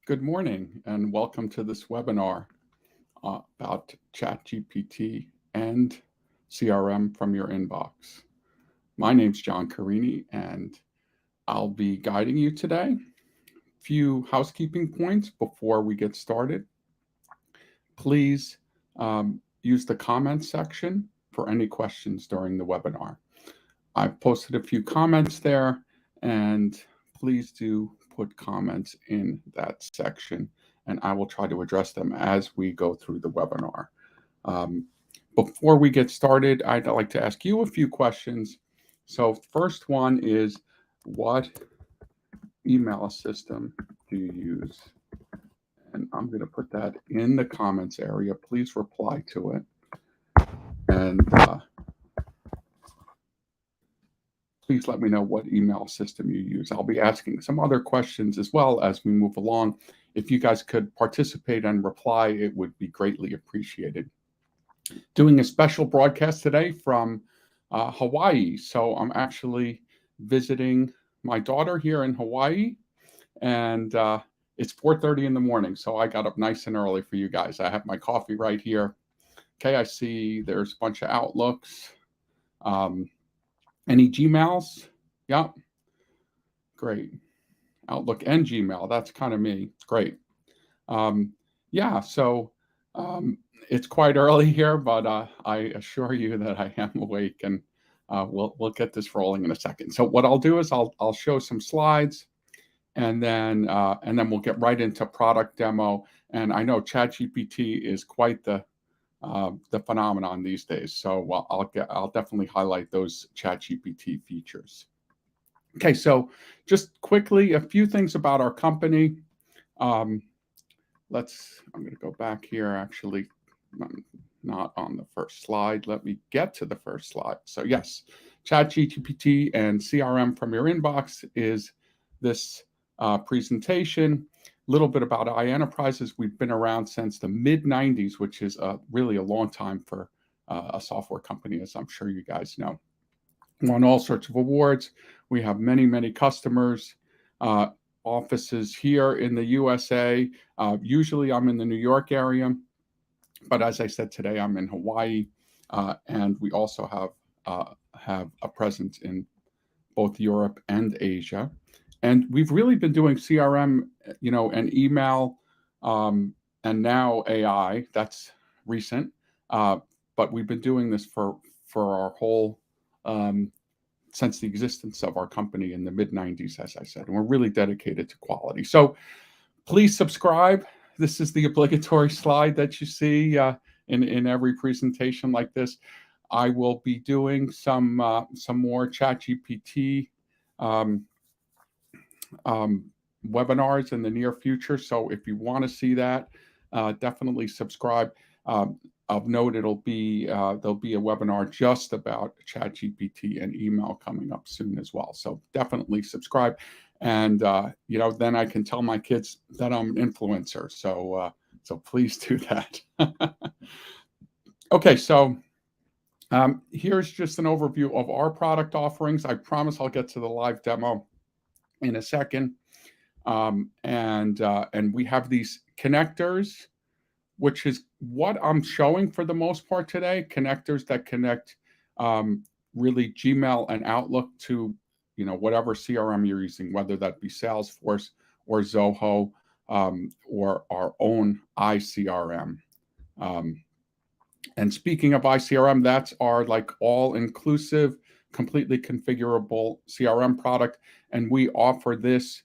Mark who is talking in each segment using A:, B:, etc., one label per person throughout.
A: Good morning and welcome to this webinar about ChatGPT and CRM from your inbox. My name's John Carini and I'll be guiding you today. Few housekeeping points before we get started. Please use the comments section for any questions during the webinar. I've posted a few comments there and please do put comments in that section and I will try to address them as we go through the webinar. Before we get started, I'd like to ask you a few questions. So first one is, what email system do you use? And I'm going to put that in the comments area. Please reply to it. And please let me know what email system you use. I'll be asking some other questions as well as we move along. If you guys could participate and reply, it would be greatly appreciated. Doing a special broadcast today from Hawaii. So I'm actually visiting my daughter here in Hawaii, and it's 4:30 in the morning. So I got up nice and early for you guys. I have my coffee right here. Okay, I see there's a bunch of Outlooks. Any Gmails? Yep. Great. Outlook and Gmail. That's kind of me. Great. Yeah, so it's quite early here, but I assure you that I am awake, and we'll get this rolling in a second. So what I'll do is I'll show some slides, and then we'll get right into product demo. And I know ChatGPT is quite the phenomenon these days. So I'll definitely highlight those ChatGPT features. Okay, so just quickly, a few things about our company. I'm going to go back here. Actually, I'm not on the first slide. Let me get to the first slide. So yes, ChatGPT and CRM from your inbox is this presentation. A little bit about iEnterprises. We've been around since the mid-90s, which is really a long time for a software company, as I'm sure you guys know. Won all sorts of awards. We have many, many customers, offices here in the USA. Usually I'm in the New York area, but as I said today, I'm in Hawaii, and we also have a presence in both Europe and Asia. And we've really been doing CRM, and email, and now AI. That's recent, but we've been doing this for our whole since the existence of our company in the mid-90s, as I said, and we're really dedicated to quality. So please subscribe. This is the obligatory slide that you see in every presentation like this. I will be doing some more ChatGPT webinars in the near future. So if you want to see that, definitely subscribe. Of note, there'll be a webinar just about ChatGPT and email coming up soon as well. So definitely subscribe, and then I can tell my kids that I'm an influencer. So please do that. Okay, so here's just an overview of our product offerings. I promise I'll get to the live demo in a second. And we have these connectors, which is what I'm showing for the most part today. Connectors that connect really Gmail and Outlook to whatever CRM you're using, whether that be Salesforce or Zoho or our own iCRM. And speaking of iCRM, that's our all-inclusive, completely configurable CRM product, and we offer this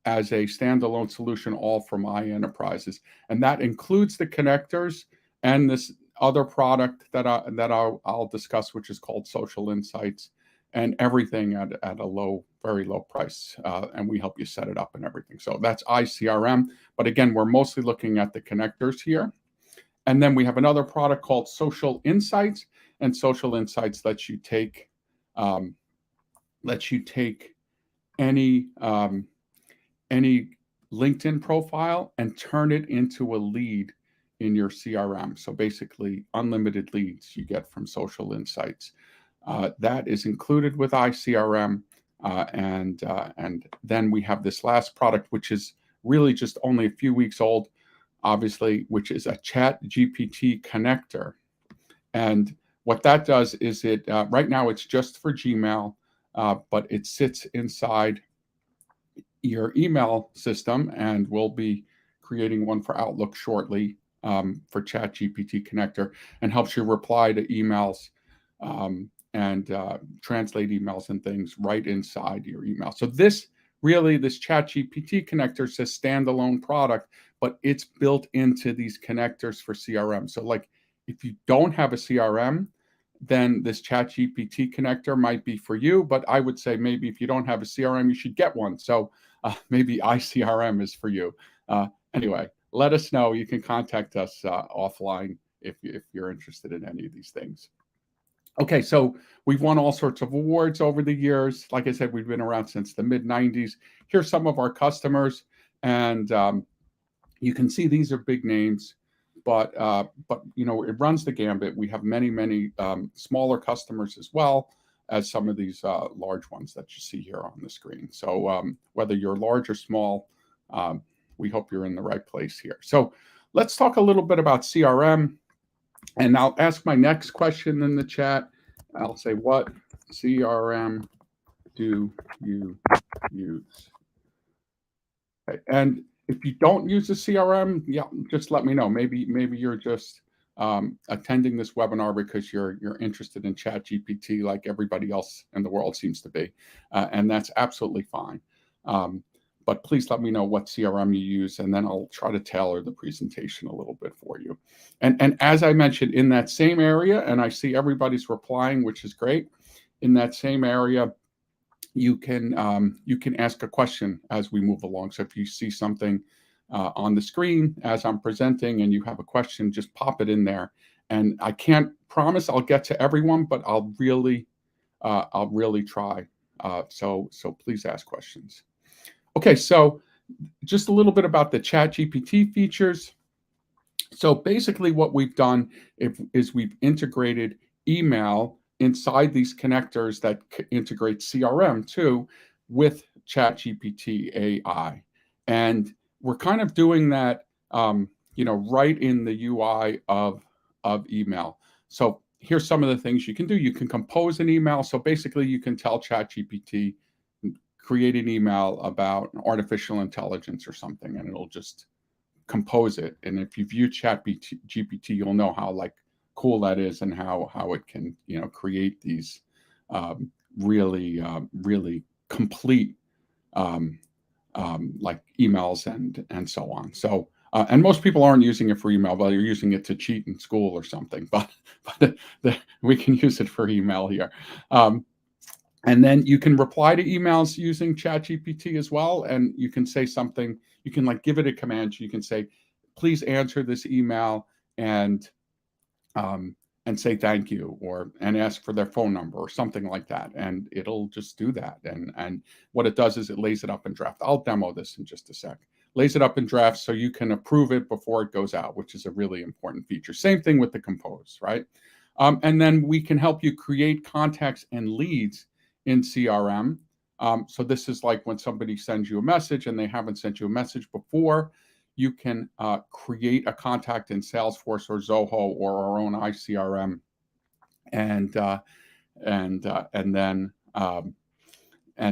A: as a standalone solution, all from iEnterprises, and that includes the connectors and this other product that I'll discuss, which is called Social Insights, and everything at a very low price, and we help you set it up and everything. So that's iCRM, but again, we're mostly looking at the connectors here. And then we have another product called Social Insights, and Social Insights lets you take any LinkedIn profile and turn it into a lead in your CRM. So basically, unlimited leads you get from Social Insights. That is included with iCRM, and then we have this last product, which is really just only a few weeks old, obviously, which is a ChatGPT connector. And what that does is right now it's just for Gmail, but it sits inside your email system, and we'll be creating one for Outlook shortly, for ChatGPT connector, and helps you reply to emails, and translate emails and things right inside your email. So this ChatGPT connector is a standalone product, but it's built into these connectors for CRM. So like if you don't have a CRM, then this ChatGPT connector might be for you. But I would say maybe if you don't have a CRM, you should get one. So maybe iCRM is for you. Anyway, let us know. You can contact us offline if you're interested in any of these things. Okay, so we've won all sorts of awards over the years. Like I said, we've been around since the mid-90s. Here's some of our customers, and you can see these are big names, but it runs the gambit. We have many smaller customers as well as some of these large ones that you see here on the screen. So whether you're large or small, we hope you're in the right place here. So let's talk a little bit about CRM. And I'll ask my next question in the chat. I'll say, what CRM do you use? Okay. And if you don't use a CRM, yeah, just let me know. Maybe you're just attending this webinar because you're interested in ChatGPT like everybody else in the world seems to be. And that's absolutely fine. But please let me know what CRM you use, and then I'll try to tailor the presentation a little bit for you. And as I mentioned, in that same area, and I see everybody's replying, which is great. In that same area, you can ask a question as we move along. So if you see something on the screen as I'm presenting and you have a question, just pop it in there. And I can't promise I'll get to everyone, but I'll really try. So please ask questions. Okay, so just a little bit about the ChatGPT features. So basically what we've done is we've integrated email inside these connectors that integrate CRM too with ChatGPT AI. And we're kind of doing that, right in the UI of email. So here's some of the things you can do. You can compose an email. So basically you can tell ChatGPT, create an email about artificial intelligence or something, and it'll just compose it. And if you've used ChatGPT, you'll know how cool that is, and how it can create these really complete like emails and so on. So and most people aren't using it for email, but you're using it to cheat in school or something. But we can use it for email here. And then you can reply to emails using ChatGPT as well. And you can say something, you can give it a command. You can say, please answer this email and say thank you, and ask for their phone number or something like that. And it'll just do that. And what it does is it lays it up in draft. I'll demo this in just a sec. Lays it up in draft so you can approve it before it goes out, which is a really important feature. Same thing with the compose, right? And then we can help you create contacts and leads in CRM. So this is like when somebody sends you a message and they haven't sent you a message before, you can create a contact in Salesforce or Zoho or our own iCRM, and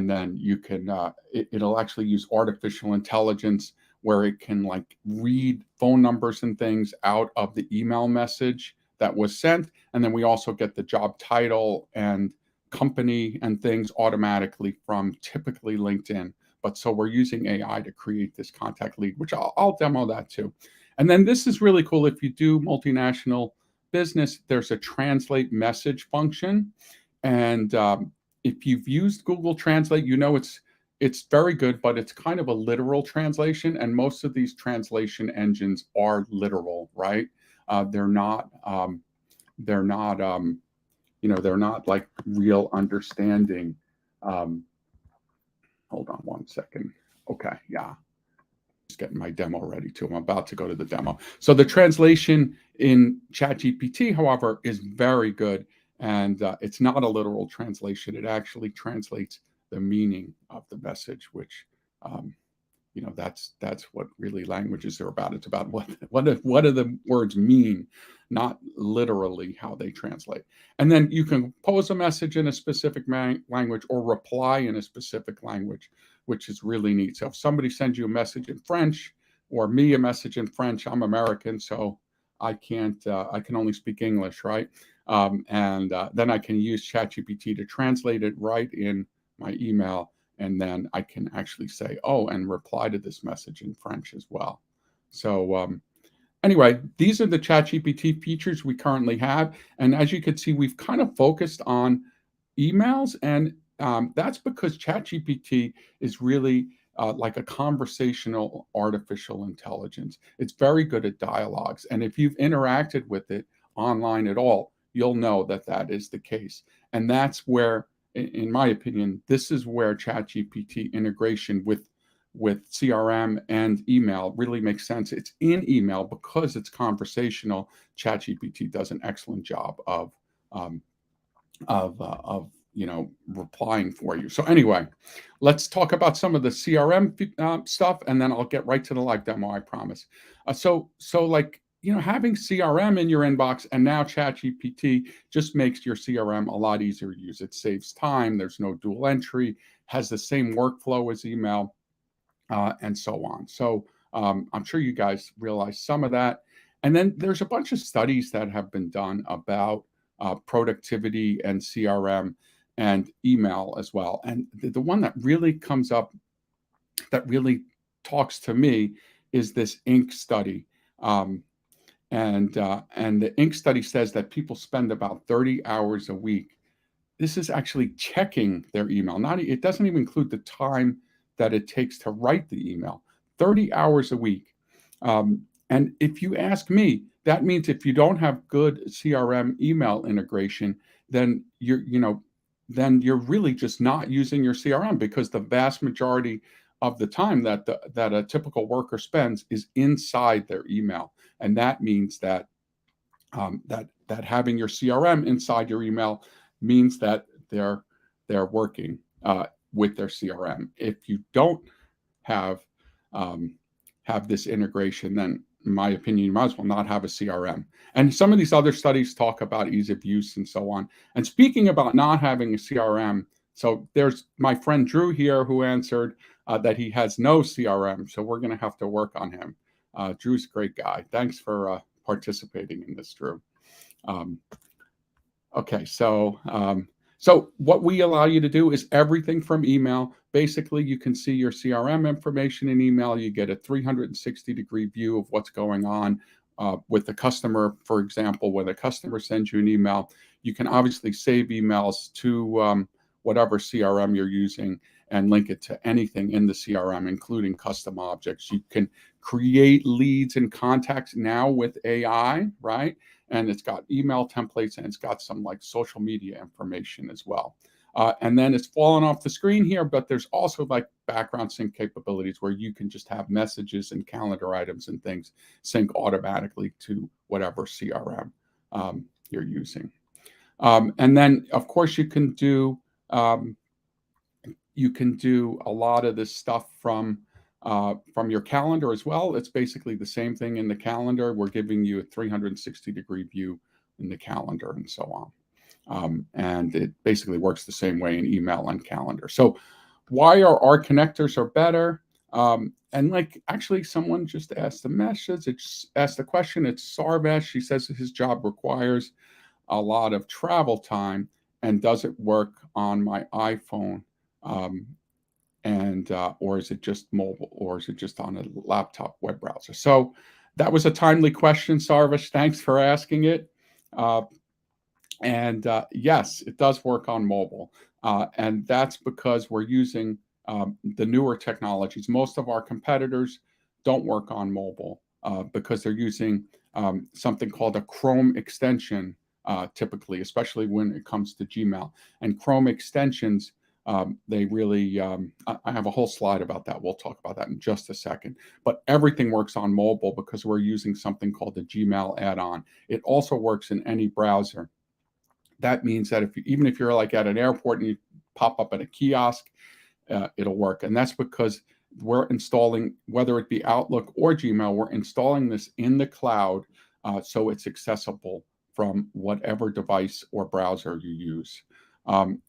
A: then you can it'll actually use artificial intelligence where it can read phone numbers and things out of the email message that was sent, and then we also get the job title and company and things automatically from typically LinkedIn. But so we're using AI to create this contact lead, which I'll demo that too. And then this is really cool. If you do multinational business, there's a translate message function. And if you've used Google Translate, it's very good, but it's kind of a literal translation. And most of these translation engines are literal, right? They're not like real understanding. Hold on one second. Okay, yeah. Just getting my demo ready too. I'm about to go to the demo. So the translation in ChatGPT, however, is very good. And it's not a literal translation. It actually translates the meaning of the message, which, that's what really languages are about. It's about what do the words mean, not literally how they translate. And then you can pose a message in a specific language or reply in a specific language, which is really neat. So if somebody sends you a message in French or me a message in French, I'm American, so I can't. I can only speak English, right? And then I can use ChatGPT to translate it right in my email, and then I can actually say, oh, and reply to this message in French as well. So anyway, these are the ChatGPT features we currently have. And as you can see, we've kind of focused on emails, and that's because ChatGPT is really like a conversational artificial intelligence. It's very good at dialogues. And if you've interacted with it online at all, you'll know that that is the case. And that's where, in my opinion, this is where ChatGPT integration with CRM and email really makes sense. It's in email because it's conversational. ChatGPT does an excellent job um, of replying for you. So anyway, let's talk about some of the CRM stuff, and then I'll get right to the live demo, I promise. So like, having CRM in your inbox and now ChatGPT just makes your CRM a lot easier to use. It saves time. There's no dual entry, has the same workflow as email, and so on. So I'm sure you guys realize some of that. And then there's a bunch of studies that have been done about productivity and CRM and email as well. And the one that really comes up, that really talks to me, is this Inc. study. And the Inc. study says that people spend about 30 hours a week. This is actually checking their email. It doesn't even include the time that it takes to write the email. 30 hours a week. And if you ask me, that means if you don't have good CRM email integration, then you're really just not using your CRM, because the vast majority of the time that a typical worker spends is inside their email, and that means that that having your CRM inside your email means that they're working with their CRM. If you don't have this integration, then in my opinion, you might as well not have a CRM. And some of these other studies talk about ease of use and so on. And speaking about not having a CRM, so there's my friend Drew here who answered that he has no CRM. So we're going to have to work on him. Drew's a great guy. Thanks for participating in this, Drew. Okay, so what we allow you to do is everything from email. Basically, you can see your CRM information in email. You get a 360-degree view of what's going on with the customer. For example, when a customer sends you an email, you can obviously save emails to whatever CRM you're using and link it to anything in the CRM, including custom objects. You can create leads and contacts now with AI, right? And it's got email templates, and it's got some like social media information as well. And then it's fallen off the screen here, but there's also like background sync capabilities where you can just have messages and calendar items and things sync automatically to whatever CRM you're using. And then, of course, you can do a lot of this stuff from your calendar as well. It's basically the same thing in the calendar. We're giving you a 360-degree view in the calendar and so on. And it basically works the same way in email and calendar. So why our connectors are better? And like, actually, someone just asked the message. It's asked the question. It's Sarvesh. She says that his job requires a lot of travel time and does it work on my iPhone? Or is it just mobile, or is it just on a laptop web browser? So that was a timely question, Sarvesh. Thanks for asking it. Yes, it does work on mobile. And that's because we're using the newer technologies. Most of our competitors don't work on mobile because they're using something called a Chrome extension, typically, especially when it comes to Gmail. And Chrome extensions, they really, I have a whole slide about that. We'll talk about that in just a second. But everything works on mobile because we're using something called the Gmail add-on. It also works in any browser. That means that even if you're like at an airport and you pop up at a kiosk, it'll work. And that's because we're installing, whether it be Outlook or Gmail, we're installing this in the cloud, so it's accessible from whatever device or browser you use.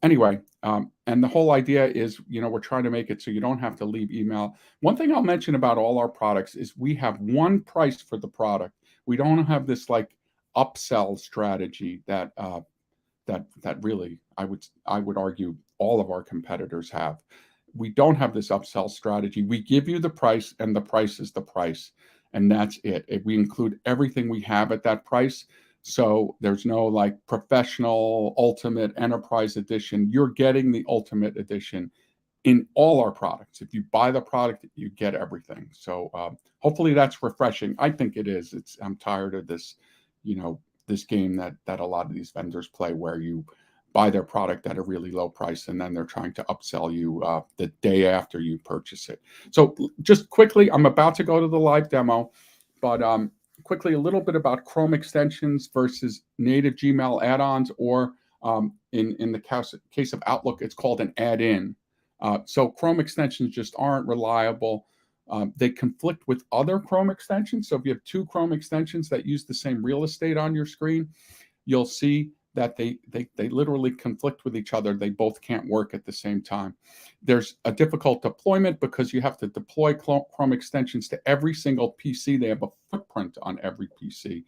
A: Anyway, and the whole idea is, we're trying to make it so you don't have to leave email. One thing I'll mention about all our products is we have one price for the product. We don't have this like upsell strategy that really I would argue all of our competitors have. We don't have this upsell strategy. We give you the price, and the price is the price, and that's it. We include everything we have at that price. So there's no like professional, ultimate, enterprise edition. You're getting the ultimate edition in all our products. If you buy the product, you get everything. So hopefully that's refreshing. I think it is. I'm tired of this, this game that a lot of these vendors play, where you buy their product at a really low price and then they're trying to upsell you the day after you purchase it. So just quickly, I'm about to go to the live demo, but quickly, a little bit about Chrome extensions versus native Gmail add-ons, or in the case of Outlook, it's called an add-in. So Chrome extensions just aren't reliable. They conflict with other Chrome extensions. So if you have two Chrome extensions that use the same real estate on your screen, you'll see that they literally conflict with each other. They both can't work at the same time. There's a difficult deployment because you have to deploy Chrome extensions to every single PC. They have a footprint on every PC,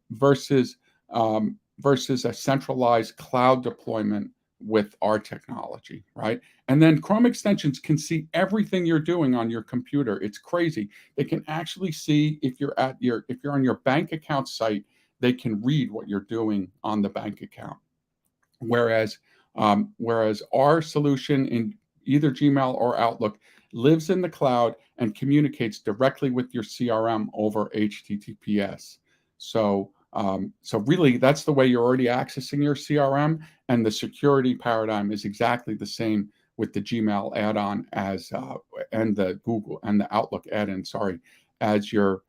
A: versus a centralized cloud deployment with our technology, right? And then Chrome extensions can see everything you're doing on your computer. It's crazy. They can actually see if you're on your bank account site, they can read what you're doing on the bank account. Whereas our solution in either Gmail or Outlook lives in the cloud and communicates directly with your CRM over HTTPS. So really, that's the way you're already accessing your CRM, and the security paradigm is exactly the same with the Gmail add-on and the Google and the Outlook add-in, as you're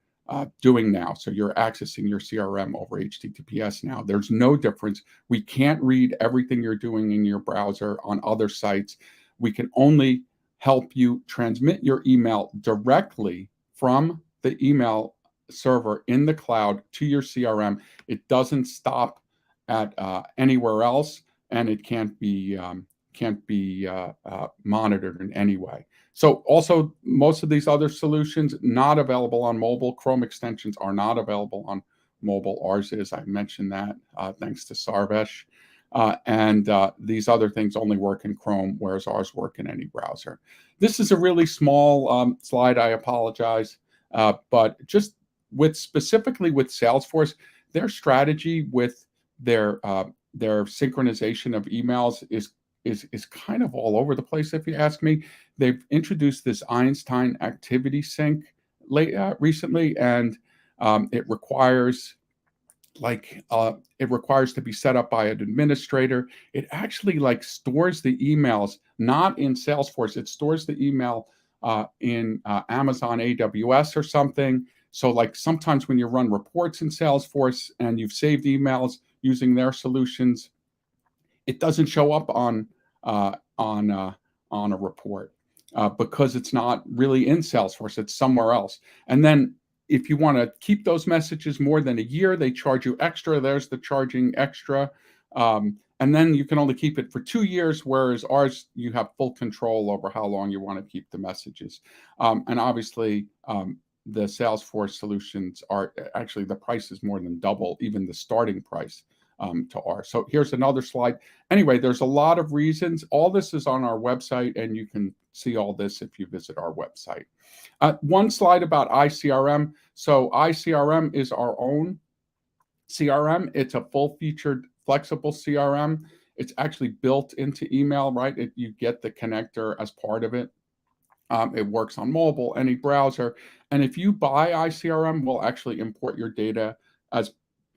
A: doing now. So you're accessing your CRM over HTTPS now. There's no difference. We can't read everything you're doing in your browser on other sites. We can only help you transmit your email directly from the email server in the cloud to your CRM. It doesn't stop at anywhere else, and it can't be monitored in any way. So also, most of these other solutions not available on mobile. Chrome extensions are not available on mobile. Ours is. I mentioned that thanks to Sarvesh. And these other things only work in Chrome, whereas ours work in any browser. This is a really small slide. I apologize. But just specifically with Salesforce, their strategy with their synchronization of emails is kind of all over the place, if you ask me. They've introduced this Einstein activity sync recently, and it requires to be set up by an administrator. It actually stores the emails not in Salesforce. It stores the email in Amazon AWS or something. So sometimes when you run reports in Salesforce and you've saved emails using their solutions, it doesn't show up on a report because it's not really in Salesforce. It's somewhere else. And then if you want to keep those messages more than a year, they charge you extra. There's the charging extra. And then you can only keep it for 2 years, whereas ours, you have full control over how long you want to keep the messages. And obviously, the Salesforce solutions are actually, the price is more than double, even the starting price to ours. So here's another slide. Anyway, there's a lot of reasons. All this is on our website, and you can see all this if you visit our website. One slide about iCRM. So iCRM is our own CRM. It's a full-featured, flexible CRM. It's actually built into email, right? You get the connector as part of it. It works on mobile, any browser. And if you buy iCRM, we'll actually import your data as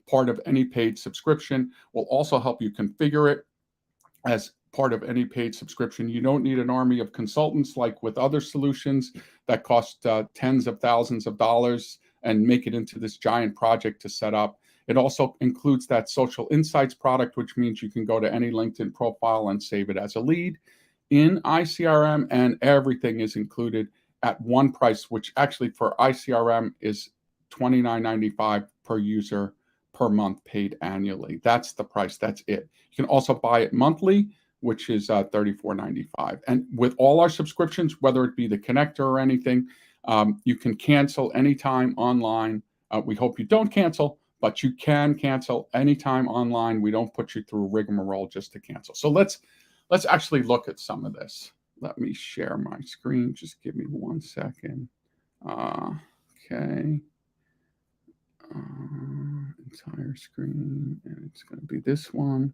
A: part of any paid subscription. We'll also help you configure it as part of any paid subscription. You don't need an army of consultants like with other solutions that cost tens of thousands of dollars and make it into this giant project to set up. It also includes that social insights product, which means you can go to any LinkedIn profile and save it as a lead. in iCRM, and everything is included at one price, which actually for iCRM is $29.95 per user per month paid annually. That's the price. That's it. You can also buy it monthly, which is $34.95. And with all our subscriptions, whether it be the connector or anything, you can cancel anytime online. We hope you don't cancel, but you can cancel anytime online. We don't put you through rigmarole just to cancel. So let's actually look at some of this. Let me share my screen. Just give me 1 second. Okay. Entire screen, and it's going to be this one.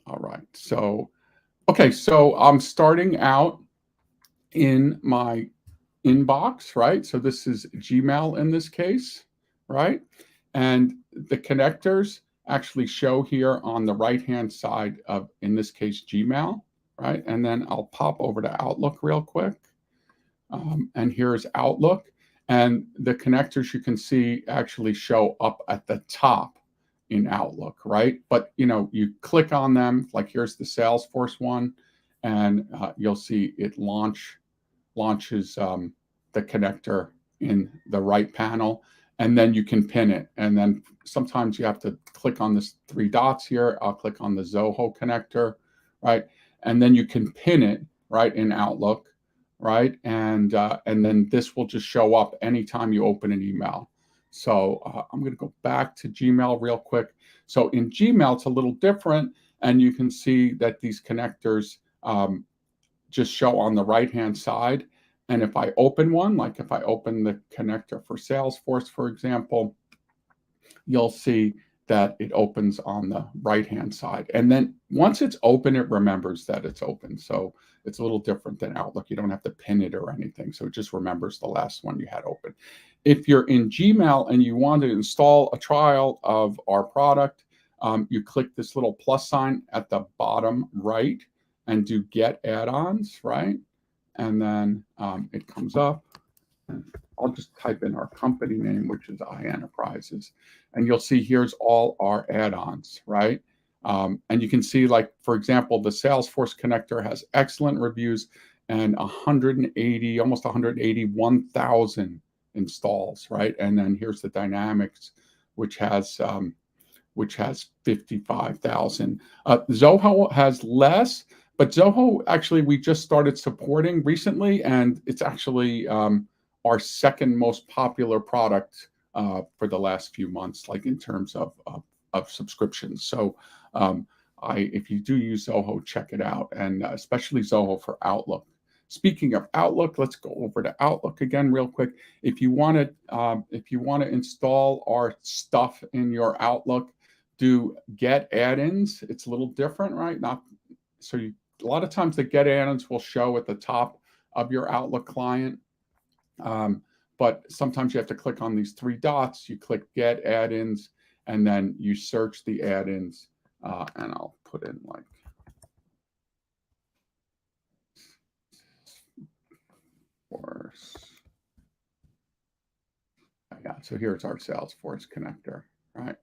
A: All right. So, okay. So I'm starting out in my inbox, right? So this is Gmail in this case, right? And the connectors actually show here on the right-hand side of, in this case, Gmail, right? And then I'll pop over to Outlook real quick. And here's Outlook. And the connectors you can see actually show up at the top in Outlook, right? But, you know, you click on them, like here's the Salesforce one, and you'll see it launches the connector in the right panel, and then you can pin it. And then sometimes you have to click on this 3 dots here. I'll click on the Zoho connector, right? And then you can pin it right in Outlook, right? And then this will just show up anytime you open an email. So I'm going to go back to Gmail real quick. So in Gmail, it's a little different, and you can see that these connectors just show on the right-hand side. And if I open one, like if I open the connector for Salesforce, for example, you'll see that it opens on the right-hand side. And then once it's open, it remembers that it's open. So it's a little different than Outlook. You don't have to pin it or anything. So it just remembers the last one you had open. If you're in Gmail and you want to install a trial of our product, you click this little plus sign at the bottom right and do get add-ons, right? And then it comes up. I'll just type in our company name, which is iEnterprises, and you'll see here's all our add-ons, right? And you can see, like, for example, the Salesforce connector has excellent reviews and 180, almost 181,000 installs, right? And then here's the Dynamics, which has 55,000. Zoho has less, but Zoho actually we just started supporting recently, and it's actually our second most popular product for the last few months, like in terms of subscriptions. So if you do use Zoho, check it out, and especially Zoho for Outlook. Speaking of Outlook, let's go over to Outlook again real quick. If you want to install our stuff in your Outlook, do get add-ins. It's a little different, right? A lot of times the get add-ins will show at the top of your Outlook client. But sometimes you have to click on these 3 dots, you click get add-ins, and then you search the add-ins, and I'll put in like Salesforce. Yeah, so here's our Salesforce connector, right?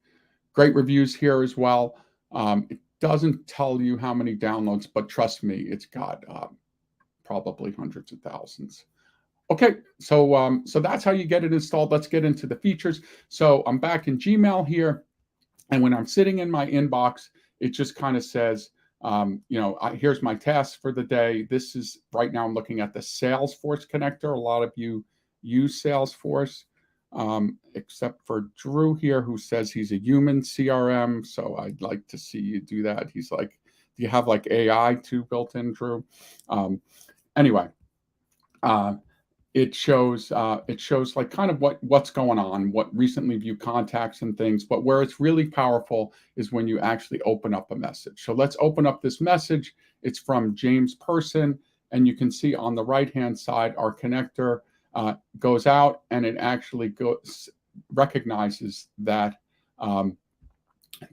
A: Great reviews here as well. It doesn't tell you how many downloads, but trust me, it's got probably hundreds of thousands. Okay, so that's how you get it installed. Let's get into the features. So I'm back in Gmail here, and when I'm sitting in my inbox, it just kind of says, here's my task for the day. This is right now I'm looking at the Salesforce connector. A lot of you use Salesforce, except for Drew here, who says he's a human CRM. So I'd like to see you do that. He's like, do you have like AI too built in, Drew? Anyway. It shows like kind of what's going on, what recently viewed contacts and things. But where it's really powerful is when you actually open up a message. So let's open up this message. It's from James Person, and you can see on the right-hand side, our connector goes out, and it actually recognizes that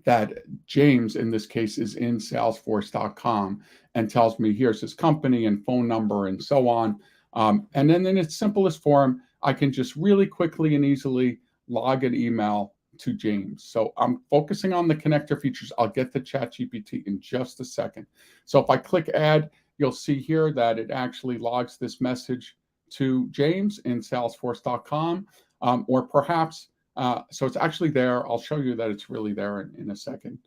A: that James, in this case, is in Salesforce.com and tells me here's his company and phone number and so on. And then in its simplest form, I can just really quickly and easily log an email to James. So I'm focusing on the connector features. I'll get to ChatGPT in just a second. So if I click add, you'll see here that it actually logs this message to James in Salesforce.com, or perhaps, so it's actually there. I'll show you that it's really there in a second.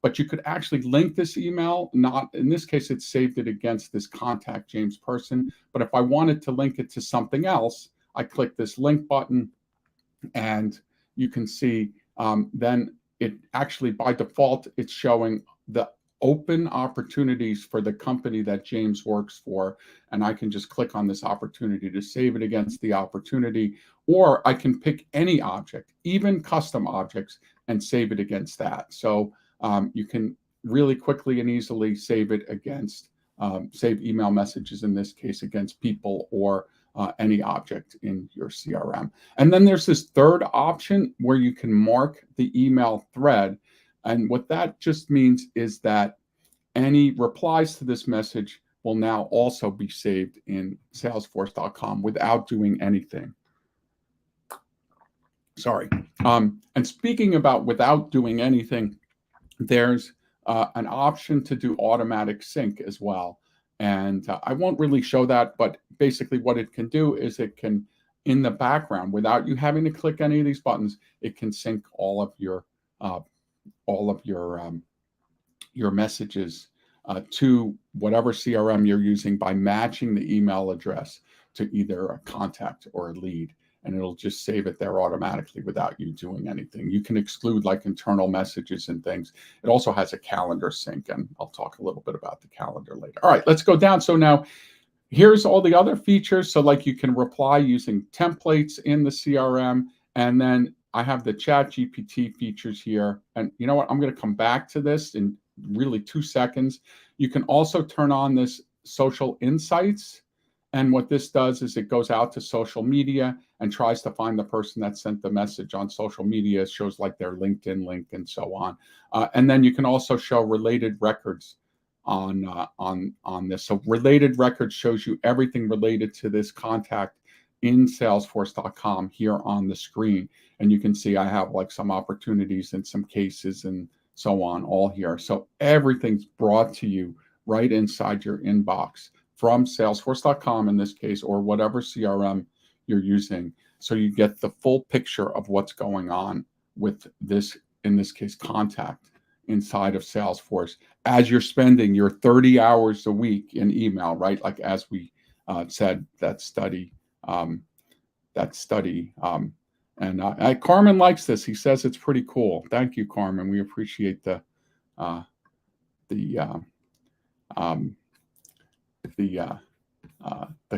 A: But you could actually link this email. Not in this case, it's saved it against this contact James person. But if I wanted to link it to something else, I click this link button, and you can see then it actually by default it's showing the open opportunities for the company that James works for, and I can just click on this opportunity to save it against the opportunity, or I can pick any object, even custom objects, and save it against that. So you can really quickly and easily save it against, save email messages in this case against people or any object in your CRM. And then there's this third option where you can mark the email thread. And what that just means is that any replies to this message will now also be saved in Salesforce.com without doing anything. Sorry. And speaking about without doing anything, there's an option to do automatic sync as well. And I won't really show that, but basically what it can do is it can, in the background, without you having to click any of these buttons, it can sync all of your messages to whatever CRM you're using by matching the email address to either a contact or a lead. And it'll just save it there automatically without you doing anything. You can exclude like internal messages and things. It also has a calendar sync, and I'll talk a little bit about the calendar later. All right, let's go down. So now here's all the other features. So like you can reply using templates in the CRM, and then I have the ChatGPT features here. And you know what? I'm going to come back to this in really 2 seconds. You can also turn on this social insights. And what this does is it goes out to social media and tries to find the person that sent the message on social media. It shows like their LinkedIn link and so on. And then you can also show related records on this. So related records shows you everything related to this contact in Salesforce.com here on the screen. And you can see I have like some opportunities and some cases and so on all here. So everything's brought to you right inside your inbox from Salesforce.com in this case, or whatever CRM you're using. So you get the full picture of what's going on with this, in this case, contact inside of Salesforce as you're spending your 30 hours a week in email, right? Like as we said, that study. And Carmen likes this. He says it's pretty cool. Thank you, Carmen. We appreciate the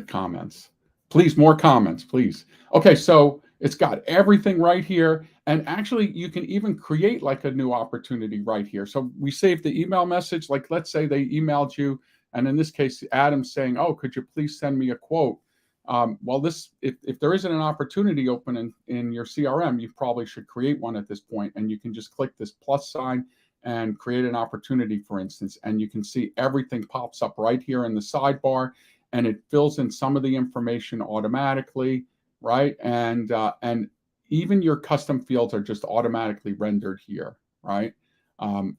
A: comments. Please, more comments, please. Okay, so it's got everything right here. And actually, you can even create like a new opportunity right here. So we saved the email message. Like, let's say they emailed you. And in this case, Adam's saying, oh, could you please send me a quote? Well, this, if there isn't an opportunity open in your CRM, you probably should create one at this point. And you can just click this plus sign and create an opportunity, for instance, and you can see everything pops up right here in the sidebar, and it fills in some of the information automatically, right? And even your custom fields are just automatically rendered here, right?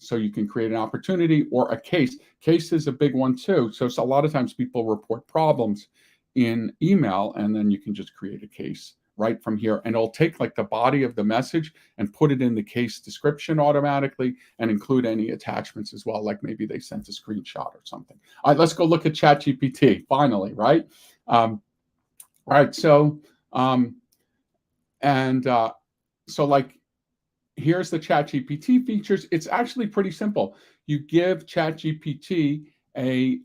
A: So you can create an opportunity or a case. Case is a big one too. So a lot of times people report problems in email, and then you can just create a case right from here, and it'll take like the body of the message and put it in the case description automatically and include any attachments as well, like maybe they sent a screenshot or something. All right, let's go look at ChatGPT finally, right? All right, so so like here's the ChatGPT features. It's actually pretty simple. You give ChatGPT a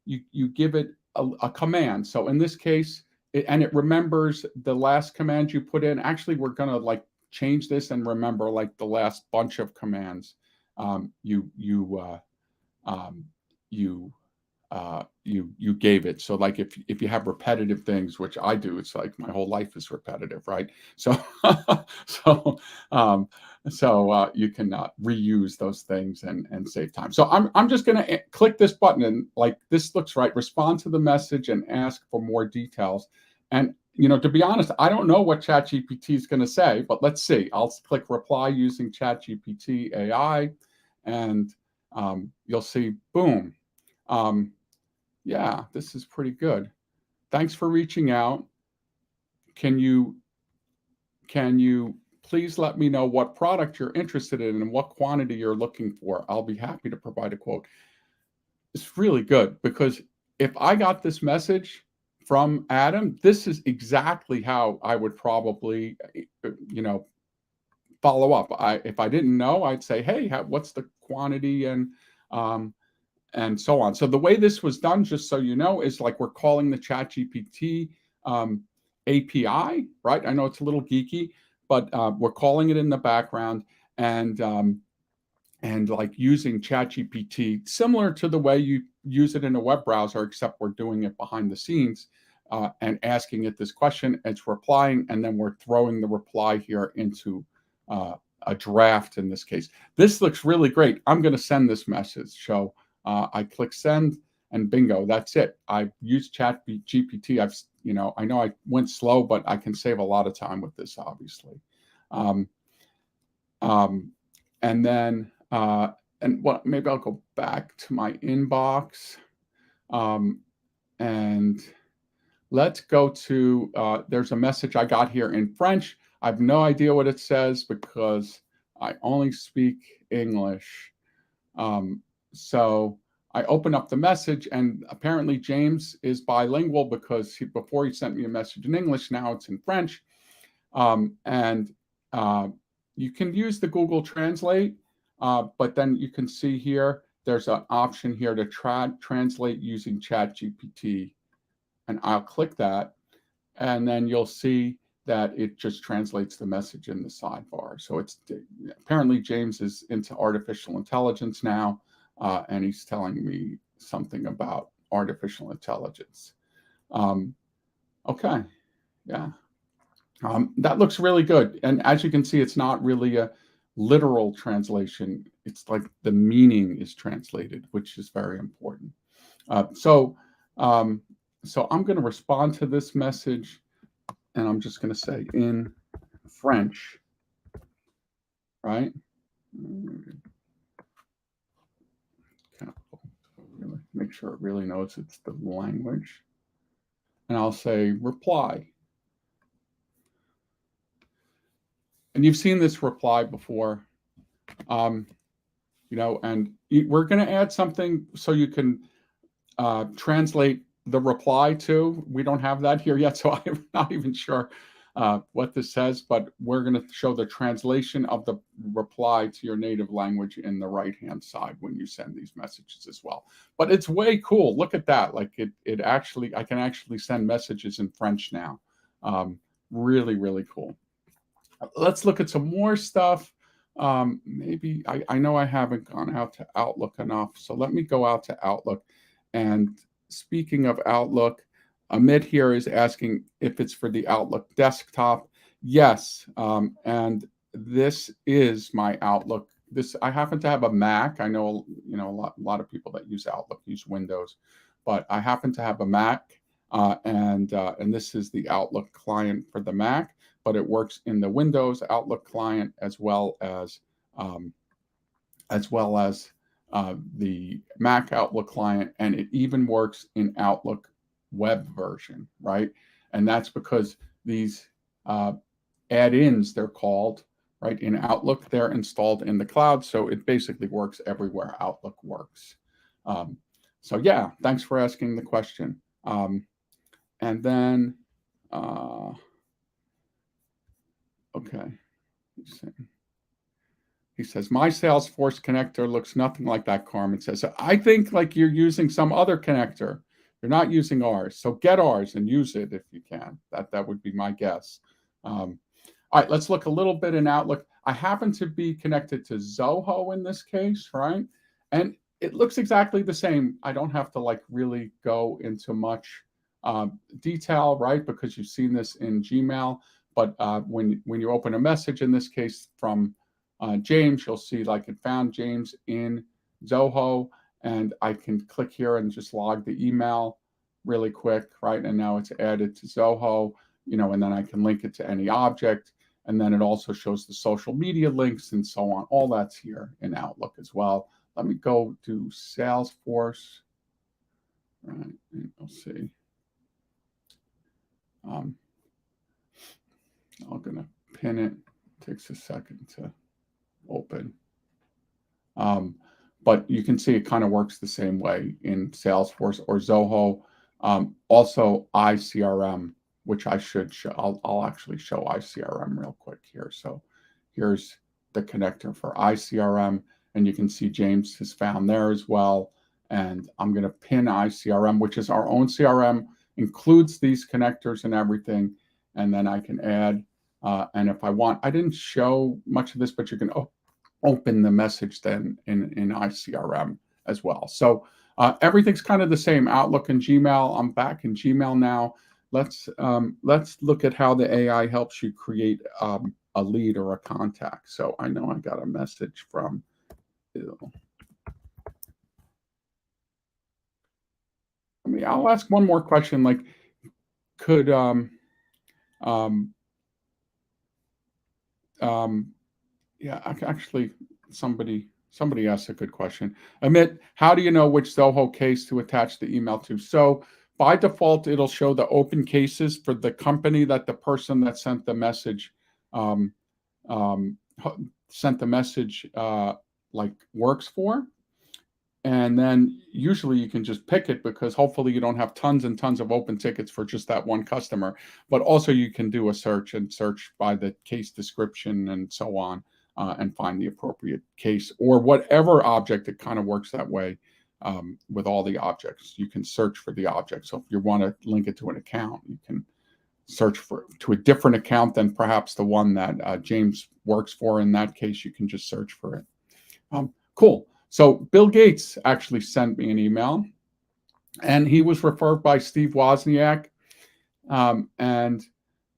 A: you give it a command. So in this case, it remembers the last command you put in. Actually, we're gonna like change this and remember like the last bunch of commands you gave it. So like if you have repetitive things, which I do, it's like my whole life is repetitive, right? So you can reuse those things and save time. So I'm just going to click this button, and like this looks right. Respond to the message and ask for more details. And to be honest, I don't know what ChatGPT is going to say, but let's see. I'll click reply using ChatGPT AI, and you'll see, boom. Yeah, this is pretty good. Thanks for reaching out. Can you please let me know what product you're interested in and what quantity you're looking for? I'll be happy to provide a quote. It's really good because if I got this message from Adam, this is exactly how I would probably, follow up. If I didn't know, I'd say, hey, what's the quantity and so on. So the way this was done, just so you know, is like we're calling the ChatGPT API, right? I know it's a little geeky, but we're calling it in the background and like using ChatGPT, similar to the way you use it in a web browser, except we're doing it behind the scenes and asking it this question. It's replying, and then we're throwing the reply here into a draft in this case. This looks really great. I'm going to send this message. So I click send, and bingo, that's it. I've used ChatGPT. I know I went slow, but I can save a lot of time with this, obviously. Um, and then, maybe I'll go back to my inbox. And let's go to, there's a message I got here in French. I have no idea what it says because I only speak English. So I open up the message, and apparently James is bilingual because before he sent me a message in English, now it's in French. And you can use the Google Translate, but then you can see here, there's an option here to translate using ChatGPT. And I'll click that, and then you'll see that it just translates the message in the sidebar. So it's apparently James is into artificial intelligence now, and he's telling me something about artificial intelligence. Okay, yeah. That looks really good. And as you can see, it's not really a literal translation. It's like the meaning is translated, which is very important. So I'm going to respond to this message, and I'm just going to say in French, right? Really make sure it really knows it's the language. And I'll say reply. And you've seen this reply before. And we're going to add something so you can translate the reply to. We don't have that here yet, so I'm not even sure what this says, but we're going to show the translation of the reply to your native language in the right-hand side when you send these messages as well. But it's way cool. Look at that. Like it actually, I can actually send messages in French now. Really, really cool. Let's look at some more stuff. Maybe I know I haven't gone out to Outlook enough, so let me go out to Outlook. And speaking of Outlook, Amit here is asking if it's for the Outlook desktop. Yes, and this is my Outlook. I happen to have a Mac. I know a lot of people that use Outlook use Windows, but I happen to have a Mac, and this is the Outlook client for the Mac. But it works in the Windows Outlook client as well as the Mac Outlook client, and it even works in Outlook web version, right? And that's because these add-ins, they're called, right? In Outlook, they're installed in the cloud, so it basically works everywhere Outlook works. So yeah, thanks for asking the question. And then, okay. He says, my Salesforce connector looks nothing like that, Carmen says. I think like you're using some other connector. You're not using ours. So get ours and use it if you can. That would be my guess. All right, let's look a little bit in Outlook. I happen to be connected to Zoho in this case, right? And it looks exactly the same. I don't have to like really go into much detail, right? Because you've seen this in Gmail. But when you open a message, in this case from James, you'll see like it found James in Zoho, and I can click here and just log the email really quick, right? And now it's added to Zoho, and then I can link it to any object. And then it also shows the social media links and so on. All that's here in Outlook as well. Let me go to Salesforce. right? And we'll see. I'm gonna pin it. Takes a second to open. But you can see it kind of works the same way in Salesforce or Zoho. Also iCRM, which I should show. I'll actually show iCRM real quick here. So here's the connector for iCRM, and you can see James has found there as well. And I'm going to pin iCRM, which is our own CRM, includes these connectors and everything. And then I can add, and if I want, I didn't show much of this, but you can open the message then in iCRM as well. So everything's kind of the same. Outlook and Gmail. I'm back in Gmail now. Let's look at how the AI helps you create a lead or a contact. So I know I got a message from Bill. I mean, I'll ask one more question. Like, could yeah, actually, somebody asked a good question. Amit, how do you know which Zoho case to attach the email to? So by default, it'll show the open cases for the company that the person that sent the message um, um, like works for. And then usually you can just pick it because hopefully you don't have tons and tons of open tickets for just that one customer. But also you can do a search and search by the case description and so on and find the appropriate case or whatever object. It kind of works that way with all the objects. You can search for the object. So if you want to link it to an account, you can search to a different account than perhaps the one that James works for. In that case, you can just search for it. Cool. So Bill Gates actually sent me an email, and he was referred by Steve Wozniak. And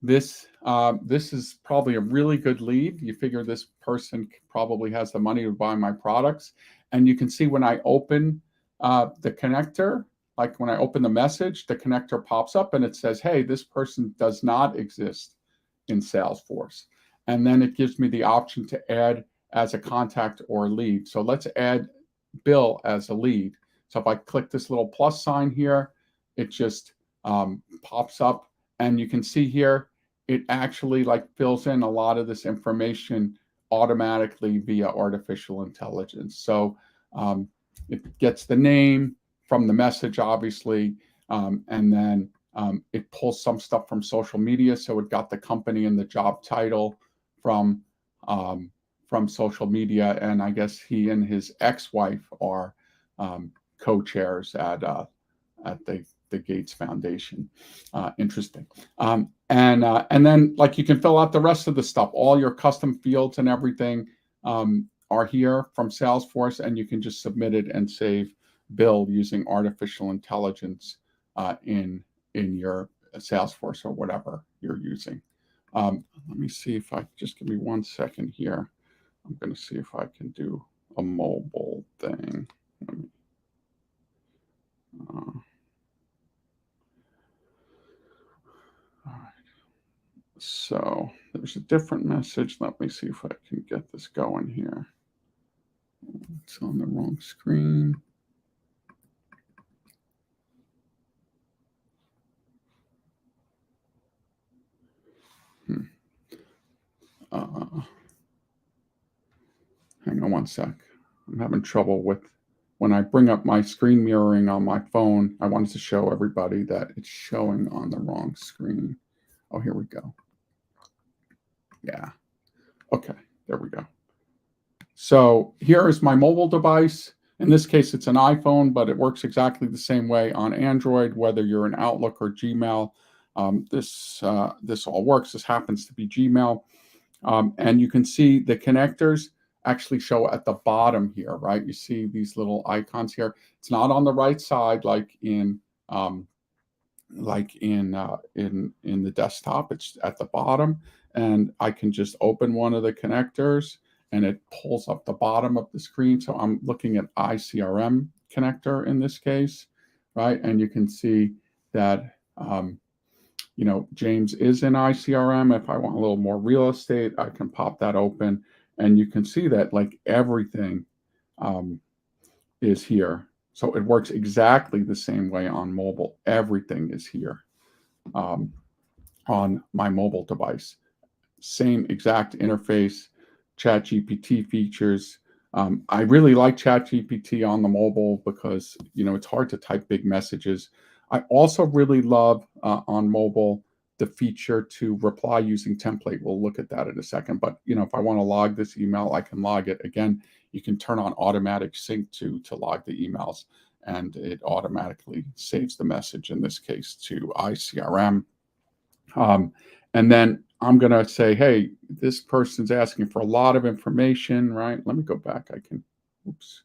A: this is probably a really good lead. You figure this person probably has the money to buy my products. And you can see when I open the connector, like when I open the message, the connector pops up and it says, hey, this person does not exist in Salesforce. And then it gives me the option to add as a contact or lead. So let's add Bill as a lead. So if I click this little plus sign here, it just pops up, and you can see here, it actually like fills in a lot of this information automatically via artificial intelligence. So it gets the name from the message, obviously, and then it pulls some stuff from social media. So it got the company and the job title from social media, and I guess he and his ex-wife are co-chairs at the Gates Foundation. Interesting. And then like you can fill out the rest of the stuff. All your custom fields and everything are here from Salesforce, and you can just submit it and save Bill using artificial intelligence in your Salesforce or whatever you're using. Let me see if I just give me 1 second here. I'm going to see if I can do a mobile thing. All right. So there's a different message. Let me see if I can get this going here. It's on the wrong screen. Hang on 1 sec. I'm having trouble with when I bring up my screen mirroring on my phone. I wanted to show everybody that it's showing on the wrong screen. Oh, here we go. Yeah. Okay, there we go. So here is my mobile device. In this case, it's an iPhone, but it works exactly the same way on Android, whether you're in Outlook or Gmail. This all works. This happens to be Gmail. And you can see the connectors actually show at the bottom here, right? You see these little icons here. It's not on the right side like in the desktop. It's at the bottom, and I can just open one of the connectors and it pulls up the bottom of the screen. So I'm looking at iCRM connector in this case, right? And you can see that James is in iCRM. If I want a little more real estate, I can pop that open, and you can see that like everything is here. So it works exactly the same way on mobile. Everything is here on my mobile device. Same exact interface, ChatGPT features. I really like ChatGPT on the mobile because it's hard to type big messages. I also really love on mobile the feature to reply using template. We'll look at that in a second. But if I want to log this email, I can log it. Again, you can turn on automatic sync to log the emails, and it automatically saves the message, in this case, to iCRM. And then I'm going to say, hey, this person's asking for a lot of information, right? Let me go back. I can, oops,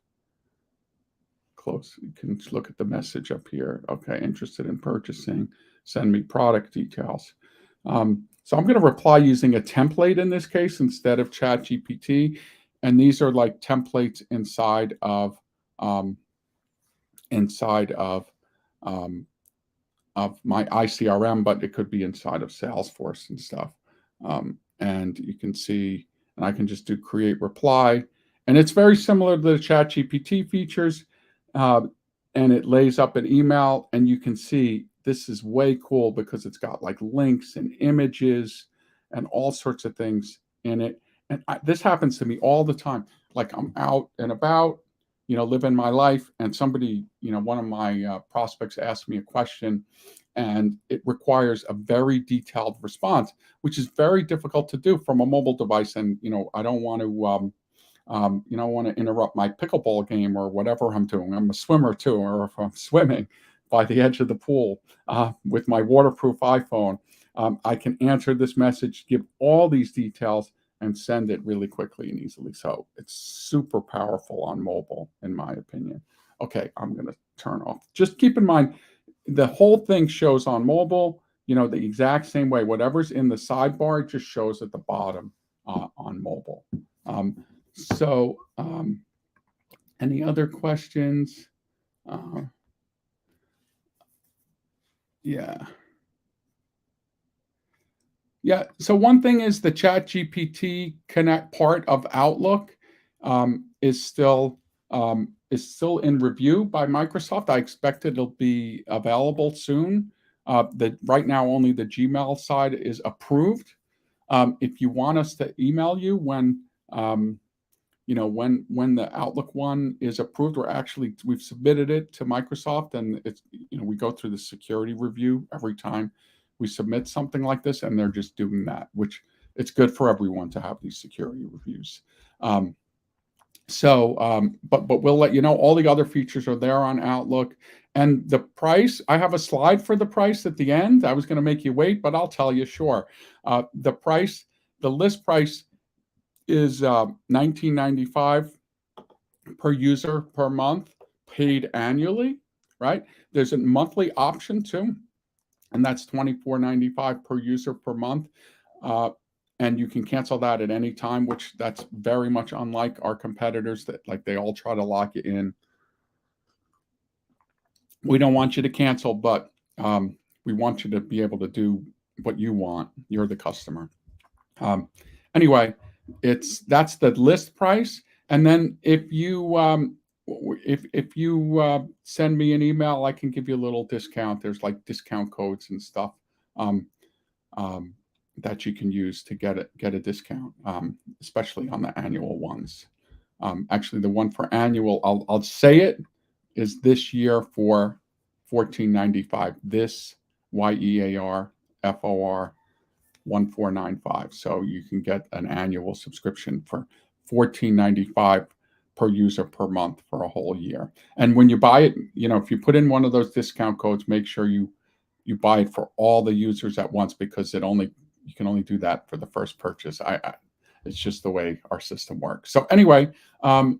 A: close. You can look at the message up here. Okay, interested in purchasing, send me product details. So I'm going to reply using a template in this case instead of ChatGPT. And these are like templates inside of um, my iCRM, but it could be inside of Salesforce and stuff. And you can see, and I can just do create reply. And it's very similar to the ChatGPT features. And it lays up an email, and you can see this is way cool because it's got like links and images and all sorts of things in it. And this happens to me all the time. Like I'm out and about, living my life, and somebody, one of my prospects asked me a question, and it requires a very detailed response, which is very difficult to do from a mobile device. And I don't want to want to interrupt my pickleball game or whatever I'm doing. I'm a swimmer too, or if I'm swimming by the edge of the pool with my waterproof iPhone, I can answer this message, give all these details, and send it really quickly and easily. So it's super powerful on mobile, in my opinion. Okay, I'm going to turn off. Just keep in mind, the whole thing shows on mobile, the exact same way. Whatever's in the sidebar just shows at the bottom on mobile. So any other questions? Yeah. Yeah. So one thing is the ChatGPT Connect part of Outlook is still in review by Microsoft. I expect it'll be available soon. Right now only the Gmail side is approved. If you want us to email you when when the Outlook one is approved, we've submitted it to Microsoft, and it's we go through the security review every time we submit something like this, and they're just doing that, which it's good for everyone to have these security reviews. But we'll let you know all the other features are there on Outlook. And the price, I have a slide for the price at the end. I was going to make you wait, but I'll tell you, sure. The list price is $19.95 per user per month, paid annually, right? There's a monthly option too, and that's $24.95 per user per month. And you can cancel that at any time, which that's very much unlike our competitors that they all try to lock you in. We don't want you to cancel, but we want you to be able to do what you want. You're the customer. Anyway, that's the list price. And then if you send me an email, I can give you a little discount. There's like discount codes and stuff that you can use to get a discount, especially on the annual ones. Actually, the one for annual, I'll say it, is this year for $14.95. This YEARFOR 1495. So you can get an annual subscription for $14.95 per user per month for a whole year. And when you buy it, if you put in one of those discount codes, make sure you buy it for all the users at once, because you can only do that for the first purchase. It's just the way our system works. So anyway, I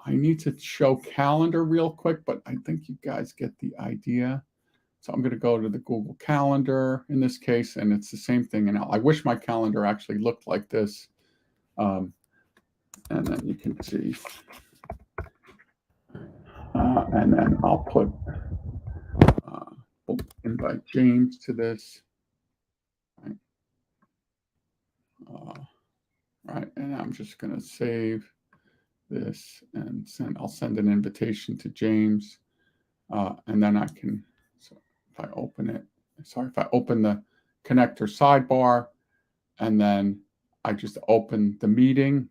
A: need to show calendar real quick, but I think you guys get the idea. So I'm going to go to the Google Calendar in this case, and it's the same thing. And I wish my calendar actually looked like this. And then you can see. And then I'll put invite James to this. Right, and I'm just going to save this and I'll send an invitation to James, and then I can, so if I open it, if I open the connector sidebar, and then I just open the meeting,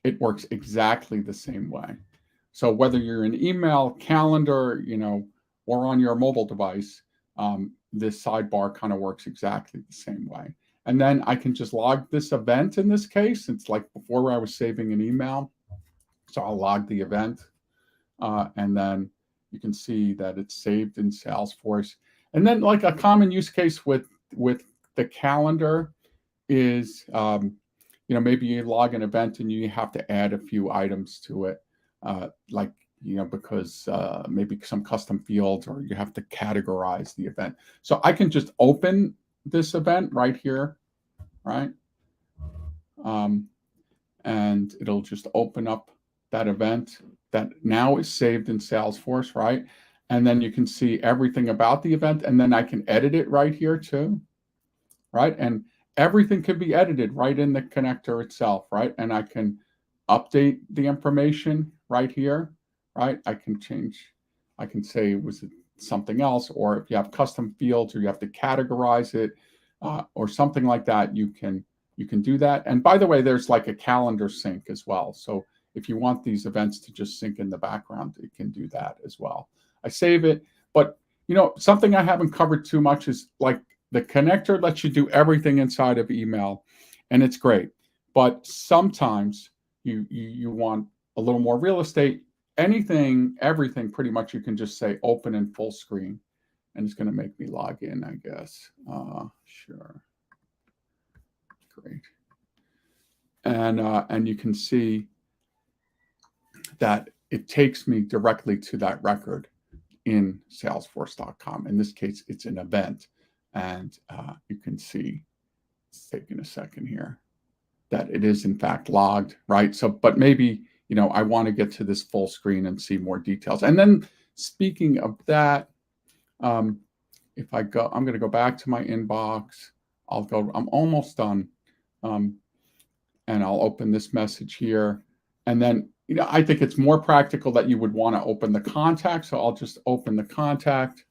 A: it works exactly the same way. So whether you're in email, calendar, or on your mobile device, this sidebar kind of works exactly the same way. And then I can just log this event in this case. It's like before where I was saving an email. So I'll log the event, and then you can see that it's saved in Salesforce. And then like a common use case with the calendar is, maybe you log an event and you have to add a few items to it, like, because maybe some custom fields, or you have to categorize the event. So I can just open this event right here, right? And it'll just open up that event that now is saved in Salesforce, right? And then you can see everything about the event, and then I can edit it right here too, right? And everything can be edited right in the connector itself, right? And I can update the information right here, right? I can say, was it something else? Or if you have custom fields, or you have to categorize it, or something like that, you can do that. And by the way, there's like a calendar sync as well. So if you want these events to just sync in the background, it can do that as well. I save it, but something I haven't covered too much is like the connector lets you do everything inside of email, and it's great. But sometimes you want a little more real estate. Everything, pretty much you can just say open in full screen, and it's going to make me log in, I guess. Sure. Great. And you can see that it takes me directly to that record in Salesforce.com. In this case, it's an event. And you can see, it's taking a second here, that it is in fact logged, right? So, but maybe, I want to get to this full screen and see more details. And then speaking of that, if I go, I'm going to go back to my inbox. I'm almost done. And I'll open this message here. And then, I think it's more practical that you would want to open the contact. So I'll just open the contact.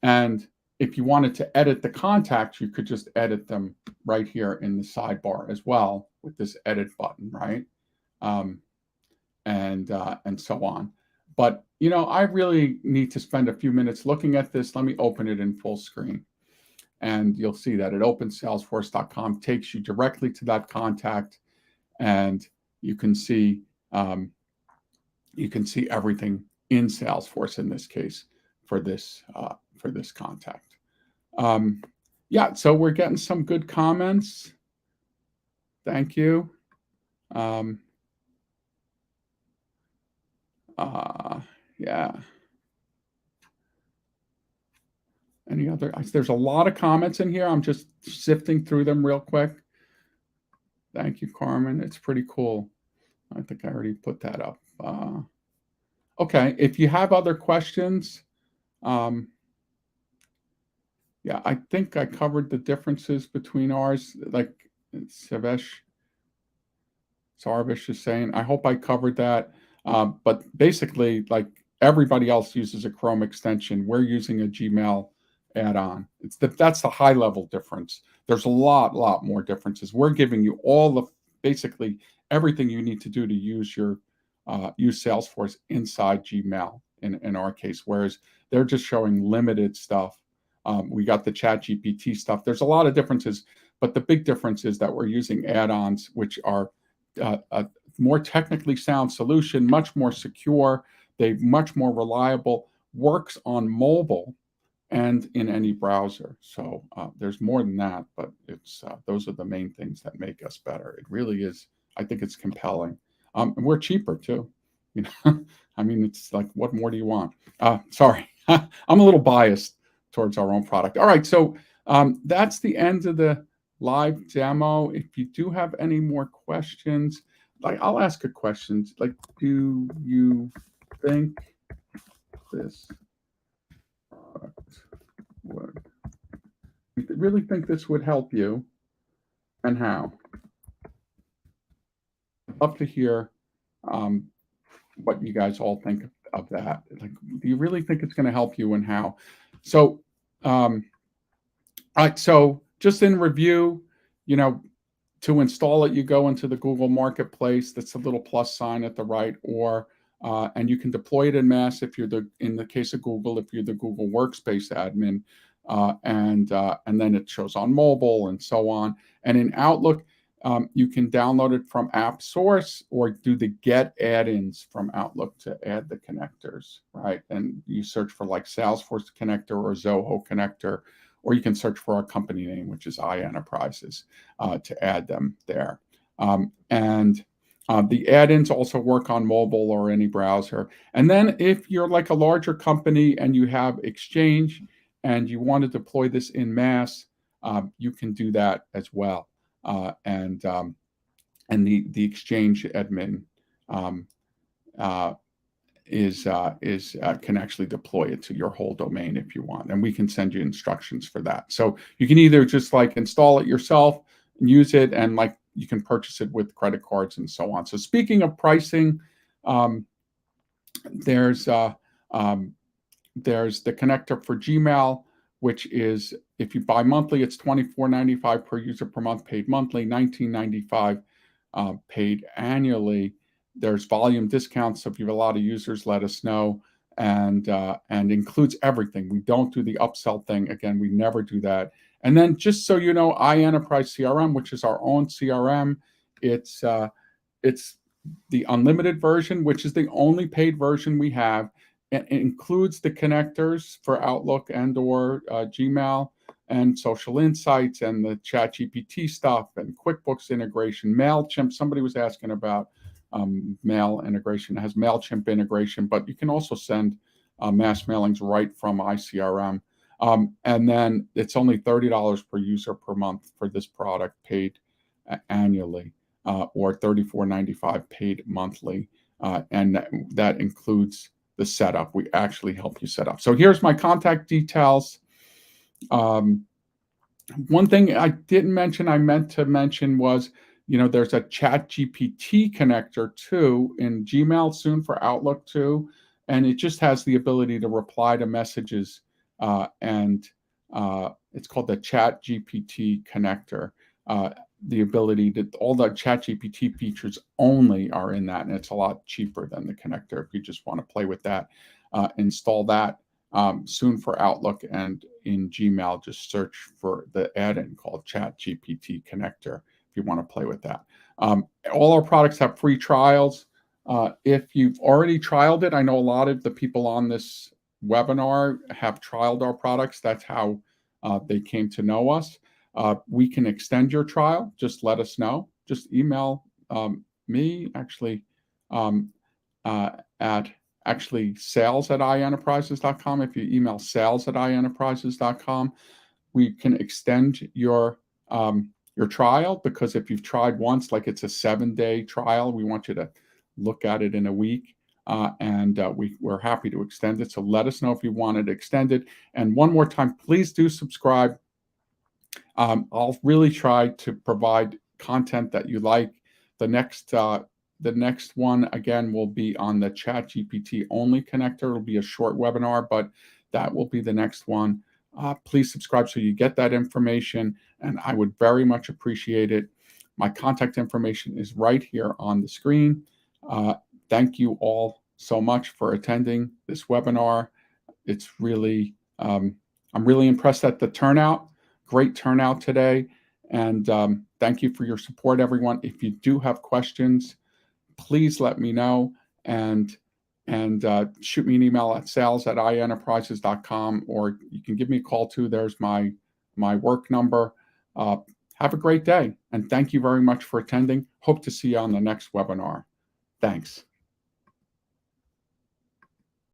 A: And if you wanted to edit the contacts, you could just edit them right here in the sidebar as well with this edit button, right? And so on. But, I really need to spend a few minutes looking at this. Let me open it in full screen. And you'll see that it opens Salesforce.com, takes you directly to that contact, and you can see everything in Salesforce in this case for this contact. Yeah, so we're getting some good comments. Thank you. Yeah. Any other? There's a lot of comments in here. I'm just sifting through them real quick. Thank you, Carmen. It's pretty cool. I think I already put that up. Okay, if you have other questions, yeah, I think I covered the differences between ours. Like Sarvesh is saying, I hope I covered that. But basically, like everybody else uses a Chrome extension, we're using a Gmail add-on. That's the high level difference. There's a lot more differences. We're giving you basically everything you need to do to use Salesforce inside Gmail in our case, whereas they're just showing limited stuff. We got the ChatGPT stuff. There's a lot of differences, but the big difference is that we're using add-ons, which are a more technically sound solution, much more secure, they're much more reliable, works on mobile and in any browser. So there's more than that, but it's those are the main things that make us better. It really is. I think it's compelling. And we're cheaper too. I mean, it's like, what more do you want? Sorry, I'm a little biased towards our own product. All right, so that's the end of the live demo. If you do have any more questions, like I'll ask a question. Like, do you think this product would? You really think this would help you, and how? I'd love to hear what you guys all think of that. Like, do you really think it's going to help you, and how? So, all right. So just in review, you know, to install it, you go into the Google Marketplace. That's a little plus sign at the right, or and you can deploy it in mass if you're in the case of Google, if you're the Google Workspace admin, and then it shows on mobile and so on. And in Outlook, you can download it from App Source or do the get add-ins from Outlook to add the connectors, right? And you search for like Salesforce connector or Zoho connector, or you can search for our company name, which is iEnterprises, to add them there. The add-ins also work on mobile or any browser. And then if you're like a larger company and you have Exchange and you want to deploy this in mass, you can do that as well. And the Exchange admin can actually deploy it to your whole domain if you want, and we can send you instructions for that. So you can either just like install it yourself and use it, and like you can purchase it with credit cards and so on. So speaking of pricing, there's the connector for Gmail, which is, if you buy monthly, it's $24.95 per user per month paid monthly, $19.95 paid annually. There's volume discounts, so if you have a lot of users, let us know, and includes everything. We don't do the upsell thing. Again, we never do that. And then just so you know, iEnterprise CRM, which is our own CRM, it's the unlimited version, which is the only paid version we have. It includes the connectors for Outlook and or Gmail and Social Insights and the ChatGPT stuff and QuickBooks integration, MailChimp. Somebody was asking about mail integration. It has MailChimp integration, but you can also send mass mailings right from iCRM. And then it's only $30 per user per month for this product paid annually, or $34.95 paid monthly. And that includes the setup. We actually help you set up. So here's my contact details. One thing I didn't mention, I meant to mention was, there's a ChatGPT connector too in Gmail, soon for Outlook too. And it just has the ability to reply to messages. And it's called the ChatGPT connector. The ability to, all the ChatGPT features only are in that, and it's a lot cheaper than the connector if you just want to play with that. Install that soon for Outlook, and in Gmail, just search for the add-in called ChatGPT connector if you want to play with that. All our products have free trials. If you've already trialed it, I know a lot of the people on this webinar have trialed our products. That's how they came to know us. We can extend your trial. Just let us know. Just email me, actually, at sales@ienterprises.com. If you email sales@ienterprises.com, we can extend your trial, because if you've tried once, like it's a 7-day trial, we want you to look at it in a week. We're happy to extend it. So let us know if you want it extended. And one more time, please do subscribe. I'll really try to provide content that you like. The next one, again, will be on the ChatGPT only connector. It'll be a short webinar, but that will be the next one. Please subscribe so you get that information, and I would very much appreciate it. My contact information is right here on the screen. Thank you all so much for attending this webinar. It's really, I'm really impressed at the turnout. Great turnout today. And thank you for your support, everyone. If you do have questions, please let me know, and shoot me an email at sales@ienterprises.com, or you can give me a call too. There's my work number. Have a great day, and thank you very much for attending. Hope to see you on the next webinar. Thanks.